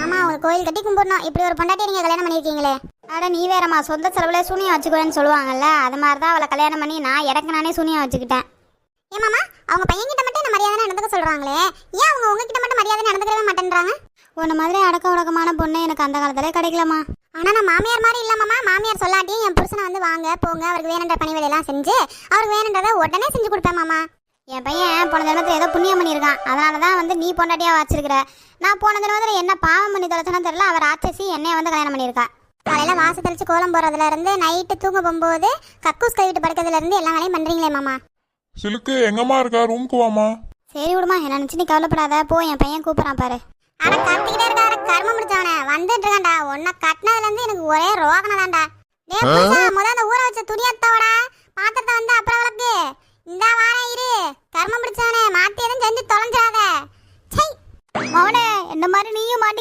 மாமா அவங்க கோயில் கட்டி கும்பிடணும், இப்படி ஒரு பொண்டாட்டி நீங்க கல்யாணம் பண்ணிருக்கீங்களே. அட நீ வேறம்மா, சொந்த செலவுல சூனியம் வச்சுக்குவேன்னு சொல்லுவாங்கல்ல, அது மாதிரி தான் அவளை கல்யாணம் பண்ணி நான் எனக்கு நானே சூனியம் வச்சுக்கிட்டேன். ஏன் மாமா அவங்க பையன்கிட்ட மட்டும் என்ன மரியாதை நடந்துக்க சொல்றாங்களே, ஏன் அவங்க உங்ககிட்ட மட்டும் மரியாதை நடந்துக்கவே மாட்டேன்றாங்க? உன்ன மாதிரி அடக்க உடக்கமான பொண்ணு எனக்கு அந்த காலத்துல கிடைக்கலமா. ஆனா நான் மாமியார் மாதிரி இல்ல மாமா. மாமியார் சொல்லாட்டியும் என் புருஷனை வந்து வாங்க போங்க அவருக்கு வேணுன்ற பணி வேலையெல்லாம் செஞ்சு அவருக்கு வேணுன்றதை உடனே செஞ்சு கொடுப்பேன் மாமா. என் பையன் போன தினத்துல ஏதோ புண்ணியம் பண்ணியிருக்கான், அதனாலதான் வந்து நீ பொண்டாட்டியா வச்சிருக்கிற. நான் போன தினத்துல என்ன பாவம் பண்ணி தொலைச்சனும் தெரியல, அவர் ராட்சசி என்னைய வந்து கல்யாணம் பண்ணியிருக்கா. காலையில வாசல் தெளிச்சு கோலம் போறதுல இருந்து நைட்டு தூங்க போகும்போது கக்கூஸ் கழுவிட்டு படுக்கிறதுல இருந்து எல்லா வேலையும் பண்றீங்களே மாமா. சிலுக்கு எங்கம்மா இருக்கா? ரூமுக்கு வாமா. சரி விடுமா, என்ன நினைச்சு நீ கவலைப்படாத, போ, என் பையன் கூப்பிடறான் பாரு. அட கத்திக்கிட்டே இருக்காரு கர்மம் முடிச்சவனே, வந்துட்டு இருக்கான்டா. உன்னை கட்டினதுல இருந்து எனக்கு ஒரே ரோகனை தான்டா. டேய் புருஷா, முதல்ல அந்த ஊற வச்ச துணியத்தோட பாத்திரத்தை வந்து அப்புறம் விளக்கு. இந்த வாரம் இரு, கர்மம் முடிச்சவனே மாத்தி எதுவும் செஞ்சு தொலைஞ்சாத. மவனே, இந்த மாதிரி நீயும் மாட்டி